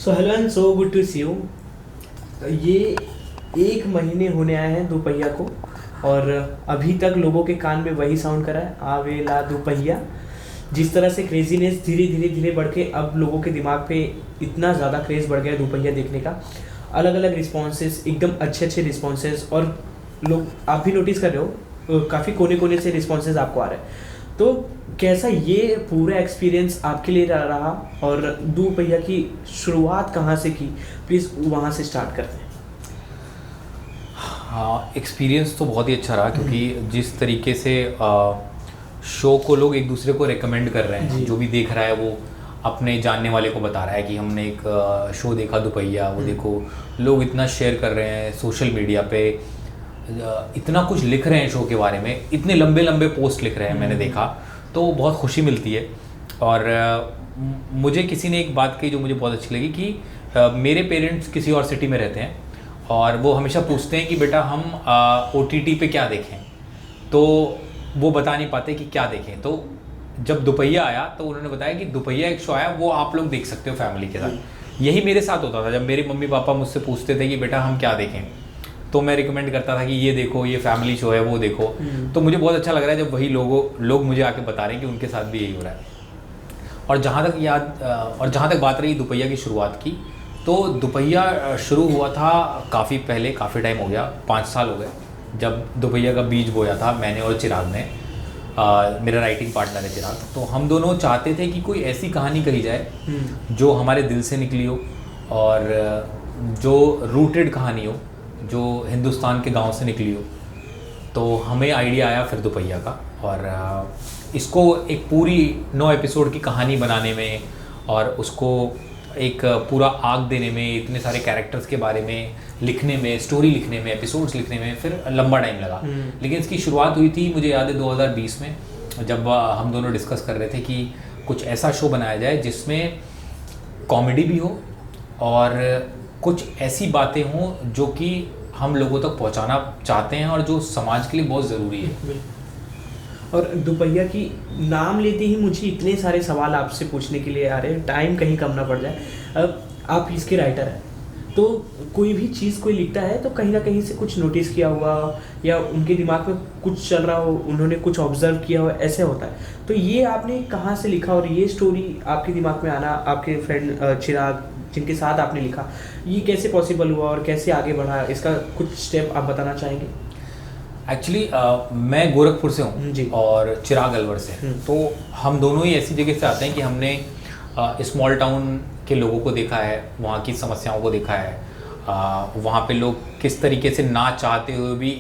So hello and so good to see you. ये 1 महीने होने आए हैं दोपहिया को, और अभी तक लोगों के कान में वही साउंड करा है, आवेला दोपहिया। जिस तरह से क्रेजीनेस धीरे धीरे धीरे बढ़ के अब लोगों के दिमाग पे इतना ज़्यादा क्रेज़ बढ़ गया है दोपहिया देखने का। अलग अलग रिस्पॉन्सेस, एकदम अच्छे अच्छे रिस्पॉन्सेस, और लोग आप भी नोटिस कर रहे हो काफ़ी कोने कोने से रिस्पॉन्सेस आपको आ रहे हैं। तो कैसा ये पूरा एक्सपीरियंस आपके लिए रहा, और दोपहिया की शुरुआत कहाँ से की, प्लीज़ वहाँ से स्टार्ट करते हैं। हाँ, एक्सपीरियंस तो बहुत ही अच्छा रहा, क्योंकि जिस तरीके से शो को लोग एक दूसरे को रेकमेंड कर रहे हैं, जो भी देख रहा है वो अपने जानने वाले को बता रहा है कि हमने एक शो देखा दोपहिया, वो देखो। लोग इतना शेयर कर रहे हैं सोशल मीडिया पे, इतना कुछ लिख रहे हैं शो के बारे में, इतने लंबे लंबे पोस्ट लिख रहे हैं, मैंने देखा तो बहुत खुशी मिलती है। और मुझे किसी ने एक बात कही जो मुझे बहुत अच्छी लगी कि मेरे पेरेंट्स किसी और सिटी में रहते हैं, और वो हमेशा पूछते हैं कि बेटा हम OTT पे क्या देखें, तो वो बता नहीं पाते कि क्या देखें। तो जब दोपहिया आया तो उन्होंने बताया कि दोपहिया एक शो आया, वो आप लोग देख सकते हो फैमिली के साथ। यही मेरे साथ होता था, जब मेरे मम्मी पापा मुझसे पूछते थे कि बेटा हम क्या देखें, तो मैं रिकमेंड करता था कि ये देखो, ये फैमिली शो है, वो देखो। तो मुझे बहुत अच्छा लग रहा है जब वही लोग मुझे आके बता रहे हैं कि उनके साथ भी यही हो रहा है। और जहाँ तक बात रही दोपहिया की शुरुआत की, तो दोपहिया शुरू हुआ था काफ़ी पहले, काफ़ी टाइम हो गया, 5 साल हो गए, जब दोपहिया का बीज बोया था मैंने और चिराग ने। मेरा राइटिंग पार्टनर है चिराग। तो हम दोनों चाहते थे कि कोई ऐसी कहानी कही जाए जो हमारे दिल से निकली हो, और जो रूटेड कहानी हो, जो हिंदुस्तान के गांव से निकली हो। तो हमें आइडिया आया फिर दोपहिया का, और इसको एक पूरी 9 एपिसोड की कहानी बनाने में, और उसको एक पूरा आग देने में, इतने सारे कैरेक्टर्स के बारे में लिखने में, स्टोरी लिखने में, एपिसोड्स लिखने में फिर लंबा टाइम लगा। लेकिन इसकी शुरुआत हुई थी, मुझे याद है 2020 में, जब हम दोनों डिस्कस कर रहे थे कि कुछ ऐसा शो बनाया जाए जिसमें कॉमेडी भी हो, और कुछ ऐसी बातें हों जो कि हम लोगों तक पहुंचाना चाहते हैं, और जो समाज के लिए बहुत ज़रूरी है। और दोपहिया की नाम लेते ही मुझे इतने सारे सवाल आपसे पूछने के लिए आ रहे हैं, टाइम कहीं कम ना पड़ जाए। अब आप इसके राइटर हैं, तो कोई भी चीज़ कोई लिखता है तो कहीं ना कहीं से कुछ नोटिस किया हुआ, या उनके दिमाग में कुछ चल रहा हो, उन्होंने कुछ ऑब्जर्व किया हो, ऐसे होता है। तो ये आपने कहाँ से लिखा, और ये स्टोरी आपके दिमाग में आना, आपके फ्रेंड चिराग जिनके साथ आपने लिखा, ये कैसे पॉसिबल हुआ और कैसे आगे बढ़ा, इसका कुछ स्टेप आप बताना चाहेंगे। एक्चुअली मैं गोरखपुर से हूँ और चिराग अलवर से। तो हम दोनों ही ऐसी जगह से आते हैं कि हमने स्मॉल टाउन के लोगों को देखा है, वहाँ की समस्याओं को देखा है, वहाँ पे लोग किस तरीके से ना चाहते हुए भी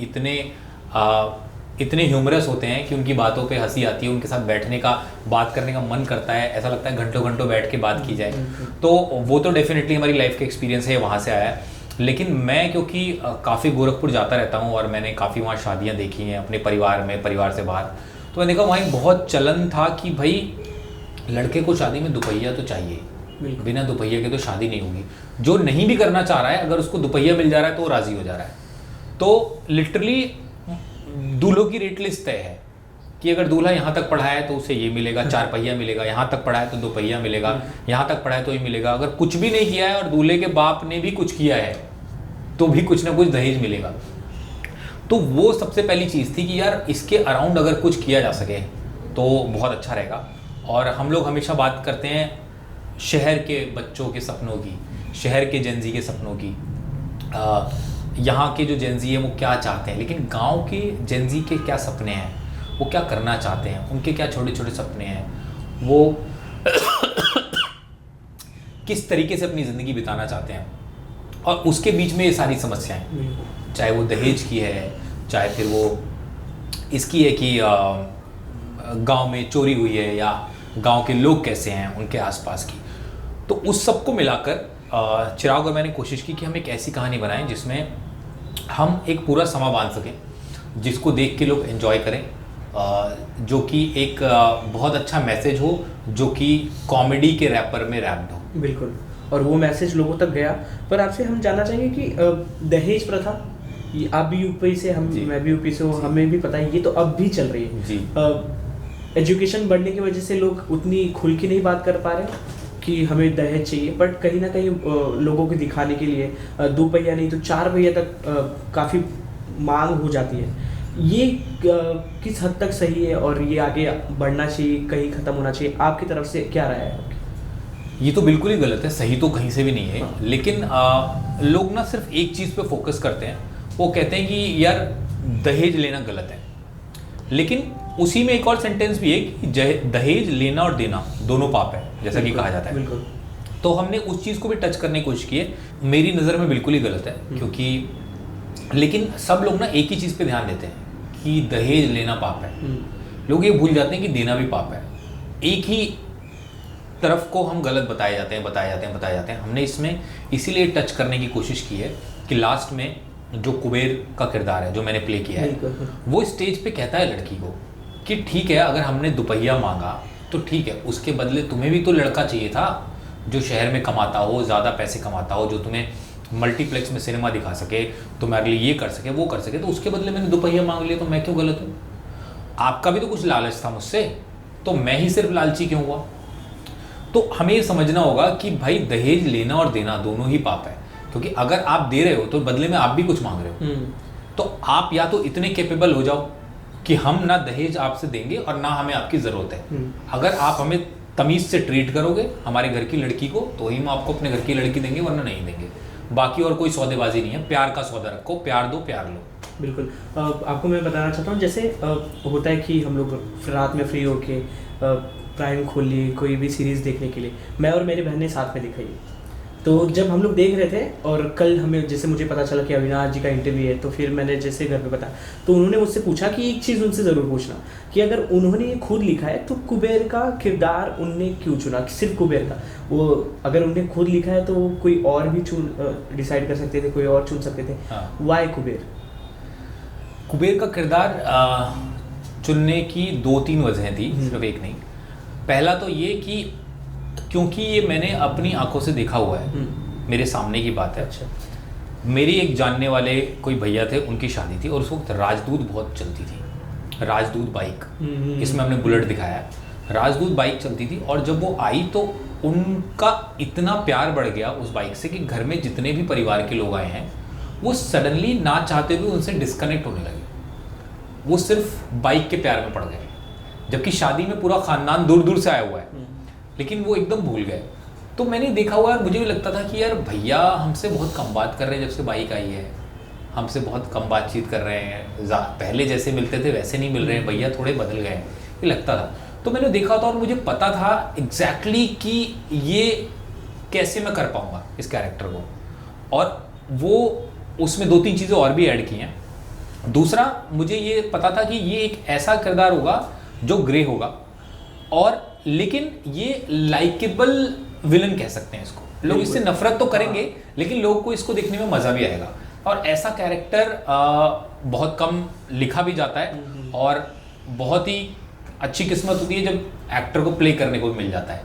इतने ह्यूमरस होते हैं कि उनकी बातों पे हंसी आती है, उनके साथ बैठने का, बात करने का मन करता है, ऐसा लगता है घंटों घंटों बैठ के बात की जाए। तो वो तो डेफिनेटली हमारी लाइफ का एक्सपीरियंस है, वहाँ से आया है। लेकिन मैं क्योंकि काफ़ी गोरखपुर जाता रहता हूँ, और मैंने काफ़ी वहाँ शादियाँ देखी हैं अपने परिवार में, परिवार से बाहर, तो मैंने देखा वहाँ बहुत चलन था कि भाई लड़के को शादी में दोपहिया तो चाहिए, बिना दोपहिया के तो शादी नहीं होगी। जो नहीं भी करना चाह रहा है, अगर उसको दोपहिया मिल जा रहा है तो वो राज़ी हो जा रहा है। तो लिटरली दूल्हों की रेट लिस्ट तय है कि अगर दूल्हा यहाँ तक पढ़ा है तो उसे ये मिलेगा, 4 पहिया मिलेगा, यहाँ तक पढ़ा है तो 2 पहिया मिलेगा, यहाँ तक पढ़ा है तो ये मिलेगा। अगर कुछ भी नहीं किया है और दूल्हे के बाप ने भी कुछ किया है तो भी कुछ ना कुछ दहेज मिलेगा। तो वो सबसे पहली चीज़ थी कि यार इसके अराउंड अगर कुछ किया जा सके तो बहुत अच्छा रहेगा। और हम लोग हमेशा बात करते हैं शहर के बच्चों के सपनों की, शहर के जेंजी के सपनों की, यहाँ के जो जेंजी है वो क्या चाहते हैं, लेकिन गांव के जेंजी के क्या सपने हैं, वो क्या करना चाहते हैं, उनके क्या छोटे छोटे सपने हैं, वो किस तरीके से अपनी ज़िंदगी बिताना चाहते हैं, और उसके बीच में ये सारी समस्याएं, चाहे वो दहेज की है, चाहे फिर वो इसकी है कि गांव में चोरी हुई है, या गांव के लोग कैसे हैं उनके आसपास की। तो उस सब को मिलाकर चिराग और मैंने कोशिश की कि हम एक ऐसी कहानी बनाएं जिसमें हम एक पूरा समा बांध सकें, जिसको देख के लोग एंजॉय करें, जो कि एक बहुत अच्छा मैसेज हो, जो कि कॉमेडी के रैपर में रैप्ड हो। बिल्कुल, और वो मैसेज लोगों तक गया। पर आपसे हम जानना चाहेंगे कि दहेज प्रथा, आप भी यूपी से, मैं भी यूपी से हूँ, हमें भी पता है ये तो अब भी चल रही है जी। एजुकेशन बढ़ने की वजह से लोग उतनी खुल के नहीं बात कर पा रहे, कि हमें दहेज चाहिए, बट कहीं ना कहीं लोगों को दिखाने के लिए 2 पहिया नहीं तो 4 पहिया तक काफ़ी मांग हो जाती है। ये किस हद तक सही है और ये आगे बढ़ना चाहिए, कहीं ख़त्म होना चाहिए? आपकी तरफ से क्या राय है आपकी? ये तो बिल्कुल ही गलत है, सही तो कहीं से भी नहीं है। हाँ। लेकिन लोग ना सिर्फ एक चीज़ पे फोकस करते हैं, वो कहते हैं कि यार दहेज लेना गलत है। लेकिन उसी में एक और सेंटेंस भी है कि दहेज लेना और देना दोनों पाप है, जैसा कि कहा जाता है। बिल्कुल। तो हमने उस चीज़ को भी टच करने की कोशिश की है। मेरी नज़र में बिल्कुल ही गलत है, क्योंकि लेकिन सब लोग ना एक ही चीज़ पे ध्यान देते हैं कि दहेज लेना पाप है। लोग ये भूल जाते हैं कि देना भी पाप है। एक ही तरफ को हम गलत बताए जाते हैं। हमने इसमें इसीलिए टच करने की कोशिश की है कि लास्ट में जो कुबेर का किरदार है जो मैंने प्ले किया है, वो स्टेज पे कहता है लड़की को कि ठीक है, अगर हमने दुपहिया मांगा तो ठीक है, उसके बदले तुम्हें भी तो लड़का चाहिए था जो शहर में कमाता हो, ज़्यादा पैसे कमाता हो, जो तुम्हें मल्टीप्लेक्स में सिनेमा दिखा सके, तुम्हारे लिए ये कर सके, वो कर सके। तो उसके बदले मैंने दुपहिया मांग लिया, तो मैं क्यों गलत हूँ? आपका भी तो कुछ लालच था मुझसे, तो मैं ही सिर्फ लालची क्यों हुआ? तो हमें ये समझना होगा कि भाई दहेज लेना और देना दोनों ही पाप है। क्योंकि अगर आप दे रहे हो तो बदले में आप भी कुछ मांग रहे हो। तो आप या तो इतने कैपेबल हो जाओ कि हम ना दहेज आपसे देंगे और ना हमें आपकी ज़रूरत है। अगर आप हमें तमीज़ से ट्रीट करोगे हमारे घर की लड़की को, तो ही हम आपको अपने घर की लड़की देंगे, वरना नहीं देंगे। बाकी और कोई सौदेबाजी नहीं है। प्यार का सौदा रखो, प्यार दो, प्यार लो। बिल्कुल। आपको मैं बताना चाहता हूँ, जैसे होता है कि हम लोग रात में फ्री होके प्राइम खोल लिए कोई भी सीरीज़ देखने के लिए, मैं और मेरी बहन ने साथ में देखा ये। तो जब हम लोग देख रहे थे और कल हमें जैसे मुझे पता चला कि अविनाश जी का इंटरव्यू है, तो फिर मैंने जैसे घर पे बताया तो उन्होंने मुझसे पूछा कि एक चीज़ उनसे ज़रूर पूछना कि अगर उन्होंने ये खुद लिखा है तो कुबेर का किरदार उनने क्यों चुना, सिर्फ कुबेर का? वो अगर उनने खुद लिखा है तो कोई और भी डिसाइड कर सकते थे, कोई और चुन सकते थे। वाई कुबेर? कुबेर का किरदार चुनने की 2-3 वजहें थी, सिर्फ एक नहीं। पहला तो ये कि क्योंकि ये मैंने अपनी आंखों से देखा हुआ है, मेरे सामने की बात है। अच्छा। मेरी एक जानने वाले कोई भैया थे, उनकी शादी थी और उस वक्त राजदूत बहुत चलती थी, राजदूत बाइक। इसमें हमने बुलेट दिखाया है, राजदूत बाइक चलती थी। और जब वो आई तो उनका इतना प्यार बढ़ गया उस बाइक से कि घर में जितने भी परिवार के लोग आए हैं वो सडनली ना चाहते हुए उनसे डिस्कनेक्ट होने लगे। वो सिर्फ बाइक के प्यार में पड़ गए, जबकि शादी में पूरा खानदान दूर दूर से आया हुआ है, लेकिन वो एकदम भूल गए। तो मैंने देखा हुआ है, मुझे भी लगता था कि यार भैया हमसे बहुत कम बात कर रहे हैं, जब से बाइक आई है हमसे बहुत कम बातचीत कर रहे हैं, पहले जैसे मिलते थे वैसे नहीं मिल रहे हैं, भैया थोड़े बदल गए हैं, ये लगता था। तो मैंने देखा था और मुझे पता था एग्जैक्टली कि ये कैसे मैं कर पाऊँगा इस कैरेक्टर को। और वो उसमें 2-3 चीज़ें और भी ऐड की हैं। दूसरा, मुझे ये पता था कि ये एक ऐसा किरदार होगा जो ग्रे होगा, और लेकिन ये लाइकेबल विलन कह सकते हैं इसको। लोग इससे नफरत तो करेंगे, लेकिन लोगों को इसको देखने में मज़ा भी आएगा। और ऐसा कैरेक्टर बहुत कम लिखा भी जाता है, और बहुत ही अच्छी किस्मत होती है जब एक्टर को प्ले करने को मिल जाता है।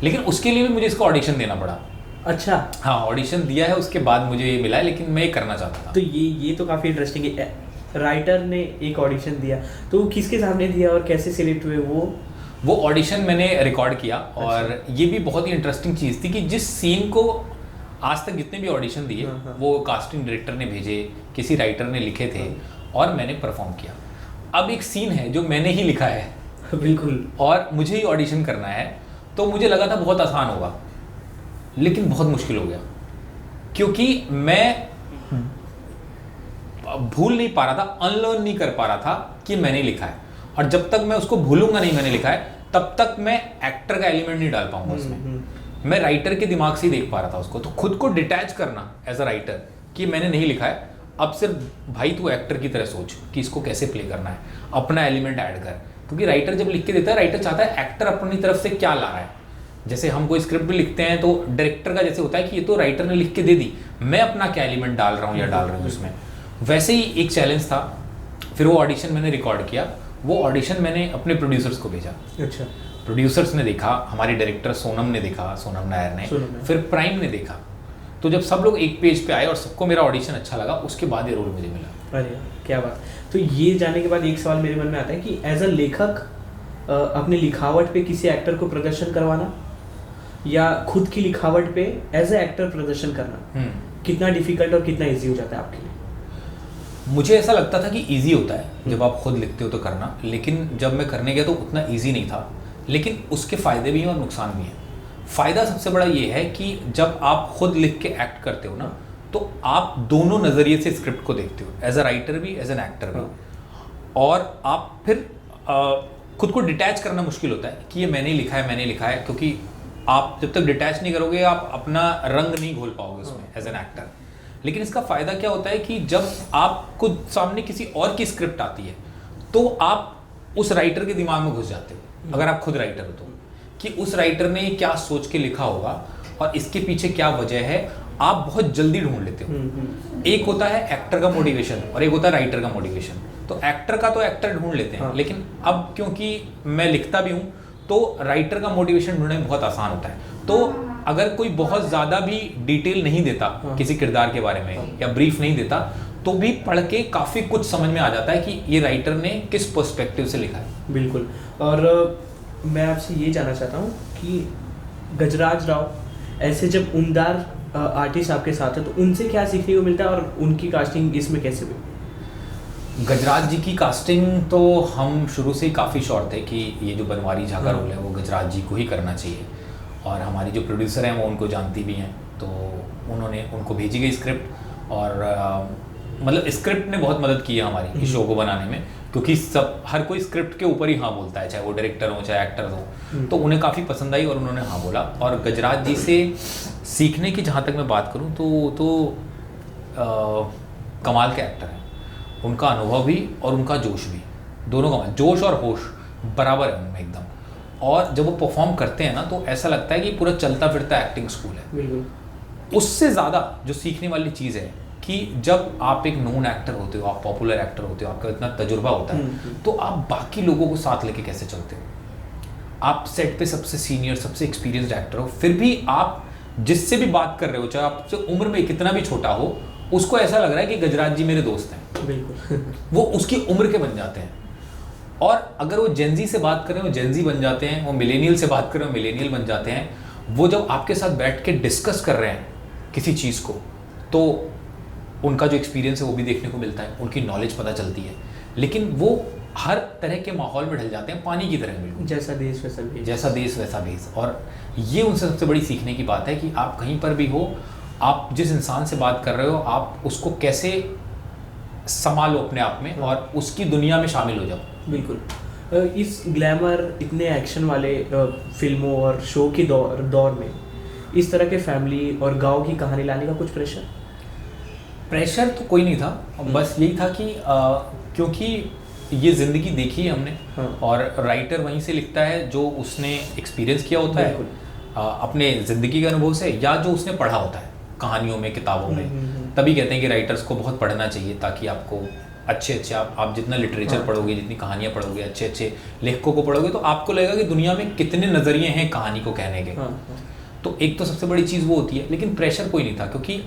लेकिन उसके लिए भी मुझे इसका ऑडिशन देना पड़ा। अच्छा। हाँ, ऑडिशन दिया है, उसके बाद मुझे ये मिला है, लेकिन मैं ये करना चाहता था। तो ये तो काफ़ी इंटरेस्टिंग है। राइटर ने एक ऑडिशन दिया, तो किसके सामने दिया और कैसे सिलेक्ट हुए? वो ऑडिशन मैंने रिकॉर्ड किया। और ये भी बहुत ही इंटरेस्टिंग चीज़ थी कि जिस सीन को आज तक जितने भी ऑडिशन दिए वो कास्टिंग डायरेक्टर ने भेजे, किसी राइटर ने लिखे थे, और मैंने परफॉर्म किया। अब एक सीन है जो मैंने ही लिखा है बिल्कुल, और मुझे ही ऑडिशन करना है। तो मुझे लगा था बहुत आसान होगा, लेकिन बहुत मुश्किल हो गया, क्योंकि मैं भूल नहीं पा रहा था, अनलर्न नहीं कर पा रहा था कि मैंने लिखा है। और जब तक मैं उसको भूलूंगा नहीं मैंने लिखा है, तब तक मैं एक्टर का एलिमेंट नहीं डाल पाऊंगा उसमें। मैं राइटर के दिमाग से ही देख पा रहा था उसको। तो खुद को डिटैच करना एज अ राइटर कि मैंने नहीं लिखा है, अब सिर्फ भाई तू एक्टर की तरह सोच कि इसको कैसे प्ले करना है, अपना एलिमेंट ऐड कर। क्योंकि राइटर जब लिख के देता है, राइटर चाहता है एक्टर अपनी तरफ से क्या ला रहा है। जैसे हम कोई स्क्रिप्ट भी लिखते हैं तो डायरेक्टर का जैसे होता है कि ये तो राइटर ने लिख के दे दी, मैं अपना क्या एलिमेंट डाल रहा हूँ या डाल रही हूँ उसमें। वैसे ही एक चैलेंज था। फिर वो ऑडिशन मैंने रिकॉर्ड किया, वो ऑडिशन मैंने अपने प्रोड्यूसर्स को भेजा। अच्छा। प्रोड्यूसर्स ने देखा, हमारे डायरेक्टर सोनम ने देखा, सोनम नायर ने, फिर प्राइम ने देखा। तो जब सब लोग एक पेज पे आए और सबको मेरा ऑडिशन अच्छा लगा, उसके बाद ये रोल मुझे मिला। अरे क्या बात। तो ये जानने के बाद एक सवाल मेरे मन में आता है कि एज अ लेखक अपने लिखावट पे किसी एक्टर को प्रदर्शन करवाना, या खुद की लिखावट पे एज ए एक्टर प्रदर्शन करना कितना डिफिकल्ट और कितना इजी हो जाता है आपके लिए? मुझे ऐसा लगता था कि इजी होता है जब आप खुद लिखते हो तो करना, लेकिन जब मैं करने गया तो उतना इजी नहीं था। लेकिन उसके फ़ायदे भी हैं और नुकसान भी हैं। फ़ायदा सबसे बड़ा ये है कि जब आप खुद लिख के एक्ट करते हो ना, तो आप दोनों नज़रिए से स्क्रिप्ट को देखते हो, एज अ राइटर भी, एज एन एक्टर भी। और आप फिर खुद को डिटैच करना मुश्किल होता है कि ये मैंने लिखा है, क्योंकि आप जब तक डिटैच नहीं करोगे आप अपना रंग नहीं घोल पाओगे उसमें एज एन एक्टर। लेकिन इसका फ़ायदा क्या होता है कि जब आपको सामने किसी और की स्क्रिप्ट आती है तो आप उस राइटर के दिमाग में घुस जाते हो, अगर आप खुद राइटर हो तो, कि उस राइटर ने क्या सोच के लिखा होगा और इसके पीछे क्या वजह है, आप बहुत जल्दी ढूंढ लेते हो। एक होता है एक्टर का मोटिवेशन और एक होता है राइटर का मोटिवेशन। तो एक्टर का तो एक्टर ढूंढ लेते हैं, लेकिन अब क्योंकि मैं लिखता भी हूँ तो राइटर का मोटिवेशन ढूंढना बहुत आसान होता है। तो अगर कोई बहुत ज़्यादा भी डिटेल नहीं देता किसी किरदार के बारे में या ब्रीफ नहीं देता, तो भी पढ़ के काफ़ी कुछ समझ में आ जाता है कि ये राइटर ने किस पर्सपेक्टिव से लिखा है। बिल्कुल। और मैं आपसे ये जानना चाहता हूँ कि गजराज राव ऐसे जब उम्दार आर्टिस्ट आपके साथ है तो उनसे क्या सीखने को मिलता है और उनकी कास्टिंग इसमें कैसे हुई? गजराज जी की कास्टिंग तो हम शुरू से ही काफ़ी श्योर थे कि ये जो बनवारी झा का रोल है वो गजराज जी को ही करना चाहिए। और हमारी जो प्रोड्यूसर हैं वो उनको जानती भी हैं, तो उनको भेजी गई स्क्रिप्ट। और मतलब स्क्रिप्ट ने बहुत मदद की है हमारी इस शो को बनाने में, क्योंकि हर कोई स्क्रिप्ट के ऊपर ही हाँ बोलता है, चाहे वो डायरेक्टर हो चाहे एक्टर हो। तो उन्हें काफ़ी पसंद आई और उन्होंने हाँ बोला। और गजराज जी से सीखने की जहाँ तक मैं बात करूँ तो कमाल के एक्टर हैं, उनका अनुभव भी और उनका जोश भी, दोनों का जोश और होश बराबर है उनमें एकदम। और जब वो परफॉर्म करते हैं ना तो ऐसा लगता है कि पूरा चलता फिरता एक्टिंग स्कूल है। बिल्कुल। उससे ज़्यादा जो सीखने वाली चीज़ है कि जब आप एक नोन एक्टर होते हो, आप पॉपुलर एक्टर होते हो, आपका इतना तजुर्बा होता है, तो आप बाकी लोगों को साथ लेके कैसे चलते हो। आप सेट पे सबसे सीनियर, सबसे एक्सपीरियंस्ड एक्टर हो, फिर भी आप जिससे भी बात कर रहे हो, चाहे आपसे उम्र में कितना भी छोटा हो, उसको ऐसा लग रहा है कि गजराज जी मेरे दोस्त हैं। बिल्कुल। वो उसकी उम्र के बन जाते हैं। और अगर वो जेनजी से बात करें वो जेनजी बन जाते हैं, वो मिलेनियल से बात करें वो मिलेनियल बन जाते हैं। वो जब आपके साथ बैठ के डिस्कस कर रहे हैं किसी चीज़ को, तो उनका जो एक्सपीरियंस है वो भी देखने को मिलता है, उनकी नॉलेज पता चलती है। लेकिन वो हर तरह के माहौल में ढल जाते हैं, पानी की तरह बिल्कुल। जैसा देश वैसा भेष। जैसा देश वैसा भेष। और ये उनसे सबसे बड़ी सीखने की बात है कि आप कहीं पर भी हो, आप जिस इंसान से बात कर रहे हो, आप उसको कैसे संभालो अपने आप में और उसकी दुनिया में शामिल हो जाओ। बिल्कुल। इस ग्लैमर, इतने एक्शन वाले फिल्मों और शो के दौर में इस तरह के फैमिली और गांव की कहानी लाने का कुछ प्रेशर तो कोई नहीं था। बस यही था कि क्योंकि ये ज़िंदगी देखी है हमने, और राइटर वहीं से लिखता है जो उसने एक्सपीरियंस किया होता है अपने ज़िंदगी के अनुभव से, या जो उसने पढ़ा होता है कहानियों में, किताबों में। तभी कहते हैं कि राइटर्स को बहुत पढ़ना चाहिए, ताकि आपको अच्छे आप जितना लिटरेचर पढ़ोगे, जितनी कहानियाँ पढ़ोगे, अच्छे लेखकों को पढ़ोगे, तो आपको लगेगा कि दुनिया में कितने नज़रिए हैं कहानी को कहने के। तो एक तो सबसे बड़ी चीज़ वो होती है। लेकिन प्रेशर कोई नहीं था, क्योंकि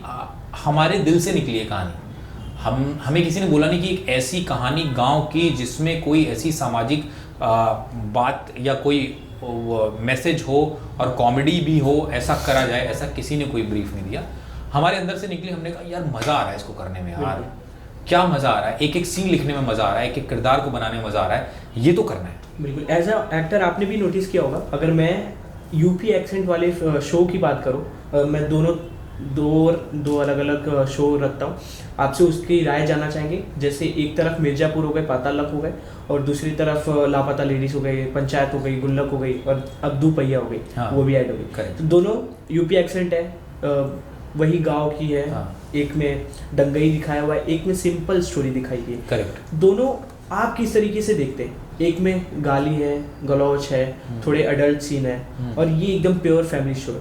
हमारे दिल से निकली है कहानी। हमें किसी ने बोला नहीं कि एक ऐसी कहानी गांव की जिसमें कोई ऐसी सामाजिक बात या कोई मैसेज हो और कॉमेडी भी हो, ऐसा करा जाए, ऐसा किसी ने कोई ब्रीफ नहीं दिया। हमारे अंदर से निकली, हमने कहा यार मज़ा आ रहा है इसको करने में, यार क्या मज़ा आ रहा है, एक एक सीन लिखने में मज़ा आ रहा है, एक एक किरदार को बनाने में मज़ा आ रहा है, ये तो करना है। बिल्कुल। एज अ एक्टर आपने भी नोटिस किया होगा, अगर मैं यूपी एक्सेंट वाले शो की बात करूँ, मैं दो अलग अलग शो रखता हूँ, आपसे उसकी राय जानना चाहेंगे। जैसे एक तरफ मिर्ज़ापुर हो गए, पाताल लक हो गए, और दूसरी तरफ लापता लेडीज़ हो गए, पंचायत हो गई, गुल्लक हो गई, और अब दो पहिया हो गई। वो भी ऐड हो गई। तो दोनों यूपी एक्सेंट है, वही गांव की है। एक में दंगई दिखाया हुआ है, एक में सिंपल स्टोरी दिखाई गई है। करेक्ट। दोनों आप किस तरीके से देखते हैं? एक में गाली है, गलौच है, थोड़े अडल्ट सीन है, और ये एकदम प्योर फैमिली शो है,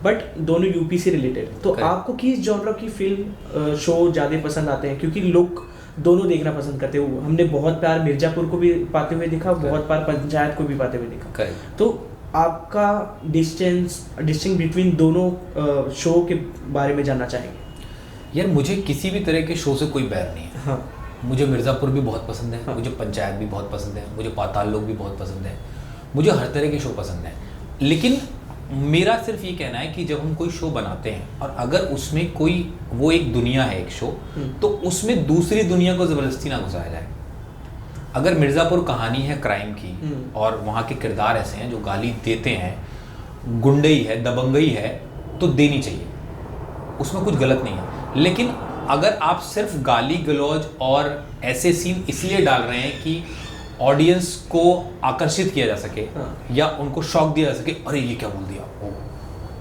बट दोनों यूपी से रिलेटेड। तो आपको किस जॉनर की फिल्म शो ज़्यादा पसंद आते हैं? क्योंकि लोग दोनों देखना पसंद करते हैं। हमने बहुत बार मिर्ज़ापुर को भी पाते हुए देखा, बहुत बार पंचायत को भी पाते हुए देखा। तो आपका डिस्टिंग बिटवीन दोनों शो के बारे में जानना चाहेंगे। यार मुझे किसी भी तरह के शो से कोई बैर नहीं है। मुझे मिर्ज़ापुर भी बहुत पसंद है, मुझे पंचायत भी बहुत पसंद है, मुझे पाताल लोक भी बहुत पसंद है, मुझे हर तरह के शो पसंद है। लेकिन मेरा सिर्फ ये कहना है कि जब हम कोई शो बनाते हैं और अगर उसमें कोई वो एक दुनिया है एक शो, तो उसमें दूसरी दुनिया को ज़बरदस्ती ना घुसाया जाए। अगर मिर्ज़ापुर कहानी है क्राइम की और वहाँ के किरदार ऐसे हैं जो गाली देते हैं, गुंडई है, दबंगई है, तो देनी चाहिए, उसमें कुछ गलत नहीं है। लेकिन अगर आप सिर्फ गाली गलौज और ऐसे सीन इसलिए डाल रहे हैं कि ऑडियंस को आकर्षित किया जा सके या उनको शॉक दिया जा सके, अरे ये क्या बोल दिया,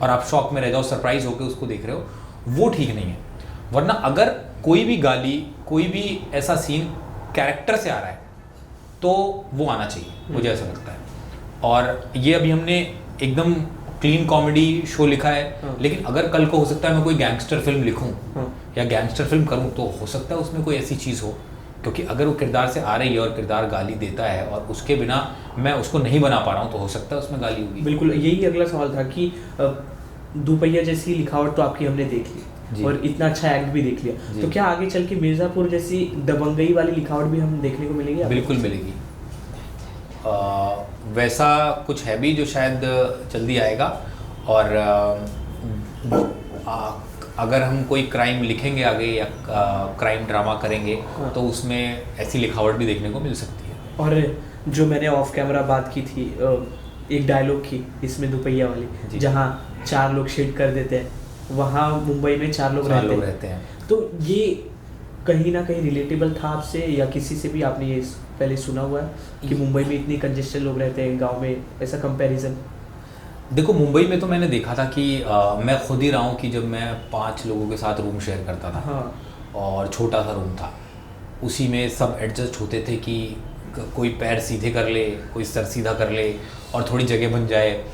और आप शॉक में रह जाओ, सरप्राइज होकर उसको देख रहे हो, वो ठीक नहीं है। वरना अगर कोई भी गाली, कोई भी ऐसा सीन कैरेक्टर से आ रहा है तो वो आना चाहिए, मुझे ऐसा लगता है। और ये अभी हमने एकदम क्लीन कॉमेडी शो लिखा है, लेकिन अगर कल को हो सकता है मैं कोई गैंगस्टर फिल्म लिखूं या गैंगस्टर फिल्म करूं, तो हो सकता है उसमें कोई ऐसी चीज़ हो, क्योंकि अगर वो किरदार से आ रही है और किरदार गाली देता है और उसके बिना मैं उसको नहीं बना पा रहा हूँ, तो हो सकता है उसमें गाली होगी। बिल्कुल, यही अगला सवाल था कि दोपहिया जैसी लिखावट तो आपकी हमने देख ली और इतना अच्छा एक्ट भी देख लिया, तो क्या आगे चल के मिर्ज़ापुर जैसी दबंगई वाली लिखावट भी हम देखने को मिलेगी? बिल्कुल मिलेगी। वैसा कुछ है भी जो शायद जल्दी आएगा। और अगर हम कोई क्राइम लिखेंगे आगे या क्राइम ड्रामा करेंगे, तो उसमें ऐसी लिखावट भी देखने को मिल सकती है। और जो मैंने ऑफ कैमरा बात की थी, एक डायलॉग की इसमें दोपहिया वाली, जहाँ 4 लोग शेड कर देते हैं, वहाँ मुंबई में 4 लोग रहते हैं। तो ये कहीं ना कहीं रिलेटेबल था आपसे या किसी से भी आपने ये पहले सुना हुआ है कि मुंबई में इतनी कंजेस्टेड लोग रहते हैं, गांव में ऐसा कंपैरिजन? देखो, मुंबई में तो मैंने देखा था कि मैं खुद ही रहा हूँ कि जब मैं 5 लोगों के साथ रूम शेयर करता था, और छोटा सा रूम था, उसी में सब एडजस्ट होते थे कि कोई पैर सीधे कर ले, कोई सर सीधा कर ले और थोड़ी जगह बन जाए।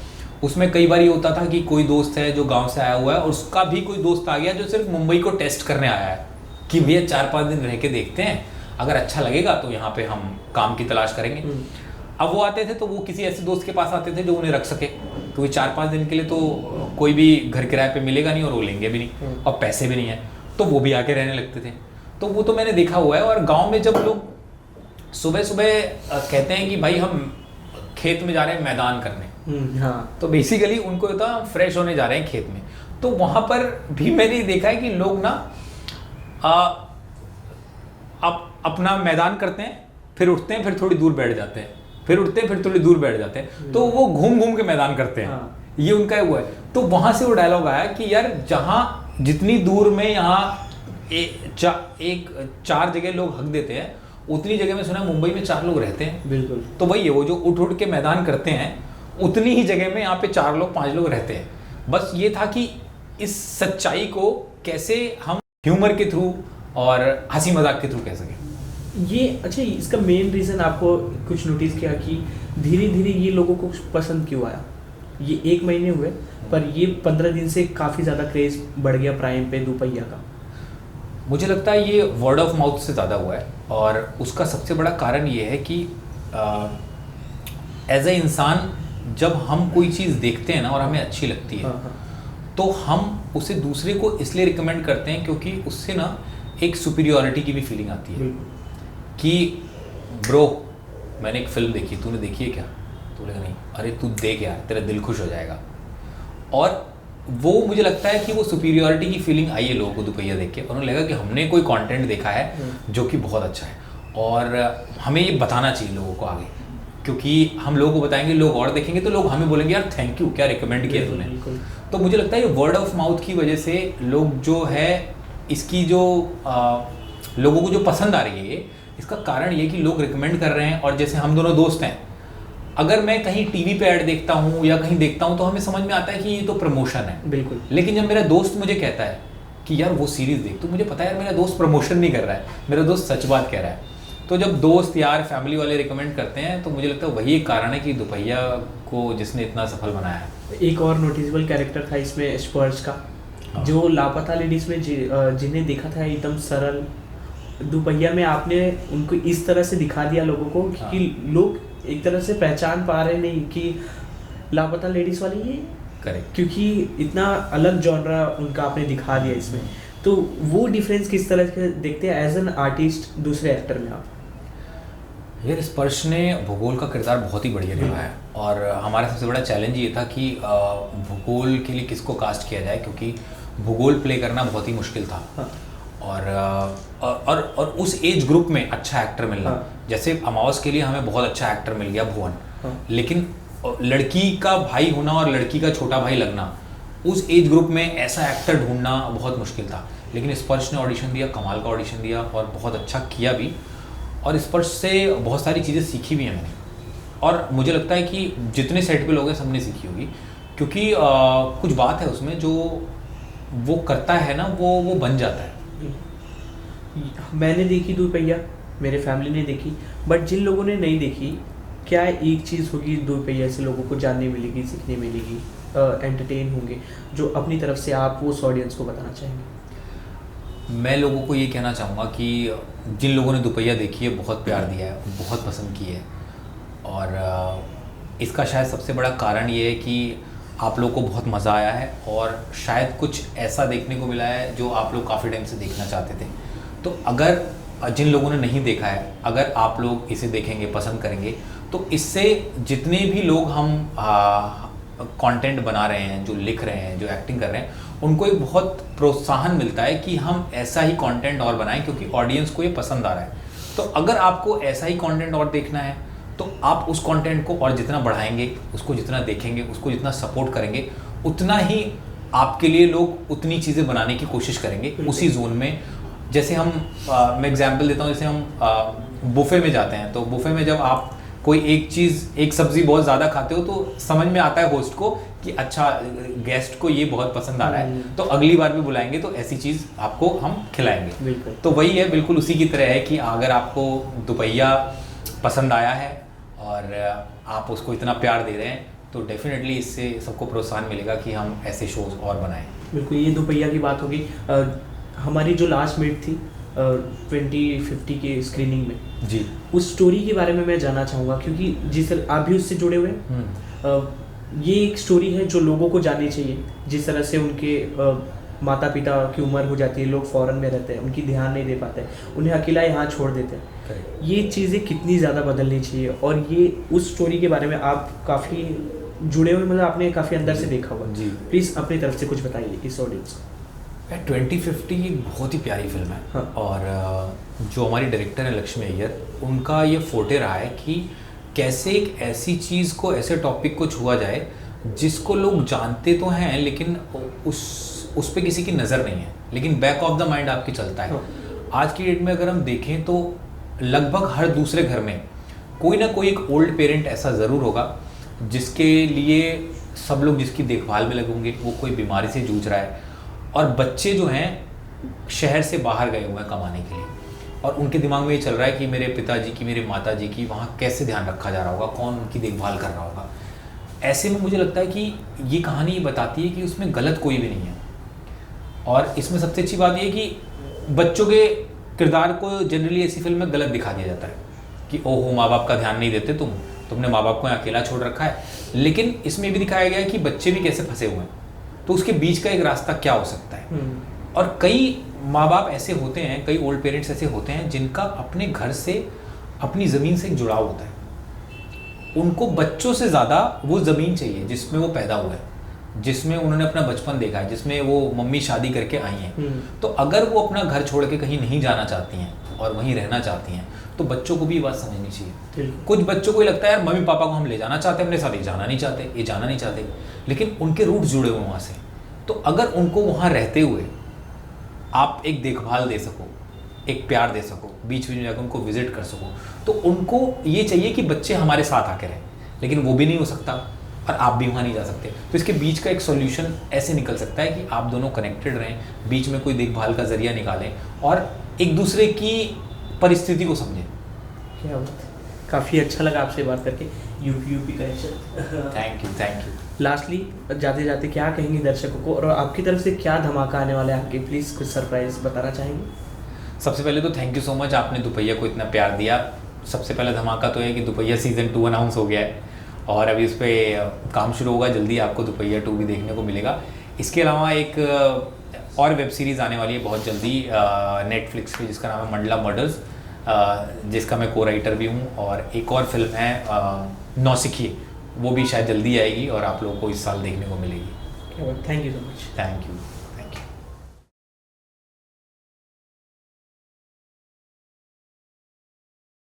उसमें कई बार ये होता था कि कोई दोस्त है जो गांव से आया हुआ है और उसका भी कोई दोस्त आ गया जो सिर्फ मुंबई को टेस्ट करने आया है कि भैया 4-5 दिन रह के देखते हैं, अगर अच्छा लगेगा तो यहाँ पे हम काम की तलाश करेंगे। अब वो आते थे तो वो किसी ऐसे दोस्त के पास आते थे जो उन्हें रख सके, क्योंकि 4-5 दिन के लिए तो कोई भी घर किराए पे मिलेगा नहीं और वो लेंगे भी नहीं और पैसे भी नहीं है, तो वो भी आके रहने लगते थे। तो वो तो मैंने देखा हुआ है। और गाँव में जब लोग सुबह सुबह कहते हैं कि भाई हम खेत में जा रहे हैं मैदान करने, तो बेसिकली उनको होता है फ्रेश होने जा रहे हैं खेत में। तो वहाँ पर भी मैंने देखा है कि लोग ना अपना मैदान करते हैं, फिर उठते हैं, फिर थोड़ी दूर बैठ जाते हैं, फिर उठते हैं, फिर थोड़ी दूर बैठ जाते हैं, तो वो घूम घूम के मैदान करते हैं। ये उनका हुआ है। तो वहाँ से वो डायलॉग आया कि यार जहाँ जितनी दूर में यहाँ 4 जगह लोग हक देते हैं, उतनी जगह में सुना मुंबई में 4 लोग रहते हैं। बिल्कुल। तो वही है, वो जो उठ उठ के मैदान करते हैं, उतनी ही जगह में यहाँ पे 4 लोग 5 लोग रहते हैं। बस ये था कि इस सच्चाई को कैसे हम ह्यूमर के थ्रू और हंसी मजाक के थ्रू कह सकें। ये अच्छा, इसका मेन रीज़न आपको कुछ नोटिस किया कि धीरे धीरे ये लोगों को पसंद क्यों आया? ये 1 महीने हुए, पर ये 15 दिन से काफ़ी ज़्यादा क्रेज़ बढ़ गया प्राइम पे दोपहिया का। मुझे लगता है ये वर्ड ऑफ माउथ से ज़्यादा हुआ है, और उसका सबसे बड़ा कारण ये है कि एज ए इंसान जब हम कोई चीज़ देखते हैं ना और हमें अच्छी लगती है, तो हम उसे दूसरे को इसलिए रिकमेंड करते हैं क्योंकि उससे ना एक सुपीरियॉरिटी की भी फीलिंग आती है कि ब्रो मैंने एक फिल्म देखी, तूने देखी है क्या? तो बोलेगा नहीं। अरे तू देख यार, तेरा दिल खुश हो जाएगा। और वो मुझे लगता है कि वो सुपीरियॉरिटी की फीलिंग आई है लोगों को दोपहिया देख के, उन्हें लगा कि हमने कोई कंटेंट देखा है जो कि बहुत अच्छा है, और हमें ये बताना चाहिए लोगों को आगे, क्योंकि हम लोगों को बताएंगे, लोग और देखेंगे, तो लोग हमें बोलेंगे यार थैंक यू, क्या रिकमेंड किया तूने। तो मुझे लगता है ये वर्ड ऑफ माउथ की वजह से लोग जो है इसकी जो लोगों को जो पसंद आ रही है, इसका कारण ये कि लोग रिकमेंड कर रहे हैं। और जैसे हम दोनों दोस्त हैं, अगर मैं कहीं टीवी पे ऐड देखता हूँ या कहीं देखता हूँ तो हमें समझ में आता है कि ये तो प्रमोशन है। बिल्कुल। लेकिन जब मेरा दोस्त मुझे कहता है कि यार वो सीरीज़ देख, तो मुझे पता है यार मेरा दोस्त प्रमोशन नहीं कर रहा है, मेरा दोस्त सच बात कह रहा है। तो जब दोस्त यार फैमिली वाले रिकमेंड करते हैं, तो मुझे लगता है वही एक कारण है कि दोपहिया को जिसने इतना सफल बनाया है। एक और नोटिसेबल कैरेक्टर था इसमें स्पर्श का, जो लापता लेडीज में जिन्हें देखा था एकदम सरल, दोपहिया में आपने उनको इस तरह से दिखा दिया लोगों को कि लोग एक तरह से पहचान पा रहे नहीं कि लापता लेडीज वाली ये करेक्ट, क्योंकि इतना अलग जॉनरा उनका आपने दिखा दिया इसमें। तो वो डिफरेंस किस तरह से देखते हैं एज एन आर्टिस्ट दूसरे एक्टर में आप? यार स्पर्श ने भूगोल का किरदार बहुत ही बढ़िया निभाया है। और हमारा सबसे बड़ा चैलेंज ये था कि भूगोल के लिए किसको कास्ट किया जाए, क्योंकि भूगोल प्ले करना बहुत ही मुश्किल था। हाँ। और उस एज ग्रुप में अच्छा एक्टर मिलना, जैसे अमावस के लिए हमें बहुत अच्छा एक्टर मिल गया भुवन, लेकिन लड़की का भाई होना और लड़की का छोटा भाई लगना, उस एज ग्रुप में ऐसा एक्टर ढूंढना बहुत मुश्किल था। लेकिन स्पर्श ने ऑडिशन दिया, कमाल का ऑडिशन दिया और बहुत अच्छा किया भी, और स्पर्श से बहुत सारी चीज़ें सीखी भी हैं मैंने। और मुझे लगता है कि जितने सेट पे लोग हैं सबने सीखी होगी, क्योंकि कुछ बात है उसमें जो वो करता है ना, वो बन जाता है। मैंने देखी दो पहिया, मेरे फैमिली ने देखी, बट जिन लोगों ने नहीं देखी, क्या एक चीज़ होगी दो पहिया से लोगों को जानने मिलेगी, सीखने मिलेगी, एंटरटेन होंगे, जो अपनी तरफ से आप उस ऑडियंस को बताना चाहेंगे? मैं लोगों को ये कहना चाहूँगा कि जिन लोगों ने दुपहिया देखी है, बहुत प्यार दिया है, बहुत पसंद की है, और इसका शायद सबसे बड़ा कारण ये है कि आप लोगों को बहुत मज़ा आया है, और शायद कुछ ऐसा देखने को मिला है जो आप लोग काफ़ी टाइम से देखना चाहते थे। तो अगर जिन लोगों ने नहीं देखा है, अगर आप लोग इसे देखेंगे, पसंद करेंगे, तो इससे जितने भी लोग हम कंटेंट बना रहे हैं, जो लिख रहे हैं, जो एक्टिंग कर रहे हैं, उनको एक बहुत प्रोत्साहन मिलता है कि हम ऐसा ही कंटेंट और बनाएं, क्योंकि ऑडियंस को ये पसंद आ रहा है। तो अगर आपको ऐसा ही कंटेंट और देखना है, तो आप उस कंटेंट को और जितना बढ़ाएंगे, उसको जितना देखेंगे, उसको जितना सपोर्ट करेंगे, उतना ही आपके लिए लोग उतनी चीज़ें बनाने की कोशिश करेंगे उसी जोन में। जैसे मैं एग्जांपल देता हूँ, जैसे हम बुफे में जाते हैं, तो बुफे में जब आप कोई एक सब्जी बहुत ज़्यादा खाते हो, तो समझ में आता है होस्ट को कि अच्छा, गेस्ट को ये बहुत पसंद आ रहा है, तो अगली बार भी बुलाएंगे तो ऐसी चीज़ आपको हम खिलाएंगे। तो वही है, बिल्कुल उसी की तरह है कि अगर आपको दुपहिया पसंद आया है और आप उसको इतना प्यार दे रहे हैं, तो डेफिनेटली इससे सबको प्रोत्साहन मिलेगा कि हम ऐसे शोज़ और बनाएं। बिल्कुल, ये दुपहिया की बात होगी। हमारी जो लास्ट मीट थी 2050 की स्क्रीनिंग में जी, उस स्टोरी के बारे में मैं जानना चाहूँगा, क्योंकि जिस आप भी उससे जुड़े हुए हैं। ये एक स्टोरी है जो लोगों को जाननी चाहिए। जिस तरह से उनके माता पिता की उम्र हो जाती है, लोग फॉरेन में रहते हैं, उनकी ध्यान नहीं दे पाते, उन्हें अकेला यहाँ छोड़ देते हैं। ये चीज़ें कितनी ज़्यादा बदलनी चाहिए, और ये उस स्टोरी के बारे में आप काफ़ी जुड़े हुए, मतलब आपने काफ़ी अंदर से देखा हुआ जी। प्लीज़ अपनी तरफ से कुछ बताइए इस ऑडियंस को। 2050 बहुत ही प्यारी फिल्म है। हाँ। और जो हमारी डायरेक्टर है लक्ष्मी अय्यर, उनका ये फोटे रहा है कि कैसे एक ऐसी चीज़ को, ऐसे टॉपिक को छुआ जाए जिसको लोग जानते तो हैं, लेकिन उस पे किसी की नज़र नहीं है, लेकिन बैक ऑफ द माइंड आपकी चलता है। हाँ। आज की डेट में अगर हम देखें तो लगभग हर दूसरे घर में कोई ना कोई एक ओल्ड पेरेंट ऐसा ज़रूर होगा जिसके लिए सब लोग जिसकी देखभाल में लगे होंगे, वो कोई बीमारी से जूझ रहा है, और बच्चे जो हैं शहर से बाहर गए हुए हैं कमाने के लिए, और उनके दिमाग में ये चल रहा है कि मेरे पिताजी की, मेरे माताजी की वहाँ कैसे ध्यान रखा जा रहा होगा, कौन उनकी देखभाल कर रहा होगा। ऐसे में मुझे लगता है कि ये कहानी ये बताती है कि उसमें गलत कोई भी नहीं है। और इसमें सबसे अच्छी बात ये है कि बच्चों के किरदार को जनरली ऐसी फिल्म में गलत दिखा दिया जाता है कि ओहो, माँ बाप का ध्यान नहीं देते, तुमने माँ बाप को यहाँ अकेला छोड़ रखा है। लेकिन इसमें भी दिखाया गया है कि बच्चे भी कैसे फंसे हुए हैं, तो उसके बीच का एक रास्ता क्या हो सकता है। और कई माँ बाप ऐसे होते हैं, कई ओल्ड पेरेंट्स ऐसे होते हैं जिनका अपने घर से, अपनी ज़मीन से एक जुड़ाव होता है। उनको बच्चों से ज़्यादा वो ज़मीन चाहिए जिसमें वो पैदा हुआ है, जिसमें उन्होंने अपना बचपन देखा है, जिसमें वो मम्मी शादी करके आई हैं। तो अगर वो अपना घर छोड़ के कहीं नहीं जाना चाहती हैं और वहीं रहना चाहती हैं, तो बच्चों को भी ये बात समझनी चाहिए। कुछ बच्चों को लगता है यार मम्मी पापा को हम ले जाना चाहते हैं अपने साथ, ये जाना नहीं चाहते, लेकिन उनके रूट जुड़े हुए वहाँ से। तो अगर उनको वहाँ रहते हुए आप एक देखभाल दे सको, एक प्यार दे सको, बीच में जाकर उनको विजिट कर सको, तो उनको ये चाहिए कि बच्चे हमारे साथ आके रहें, लेकिन वो भी नहीं हो सकता और आप भी वहाँ नहीं जा सकते। तो इसके बीच का एक सॉल्यूशन ऐसे निकल सकता है कि आप दोनों कनेक्टेड रहें, बीच में कोई देखभाल का जरिया निकालें और एक दूसरे की परिस्थिति को समझें। क्या बात है, काफ़ी अच्छा लगा आपसे बात करके। UP connection. Thank you. Lastly जाते जाते क्या कहेंगे दर्शकों को, और आपकी तरफ से क्या धमाका आने वाला है आपके, प्लीज़ कुछ सरप्राइज बताना चाहेंगे? सबसे पहले तो थैंक यू सो मच, आपने दुपहिया को इतना प्यार दिया। सबसे पहला धमाका तो है कि दुपहिया सीज़न 2 अनाउंस हो गया है और अभी उस पर काम शुरू होगा, जल्दी आपको दुपहिया 2 भी देखने को मिलेगा। इसके अलावा एक और वेब सीरीज़ आने वाली है बहुत जल्दी नेटफ्लिक्स पे, जिसका नाम है मंडला मर्डर्स, जिसका मैं को राइटर भी हूँ। और एक और फिल्म है नौसिखिए, वो भी शायद जल्दी आएगी और आप लोगों को इस साल देखने को मिलेगी। Thank you so much. Thank you.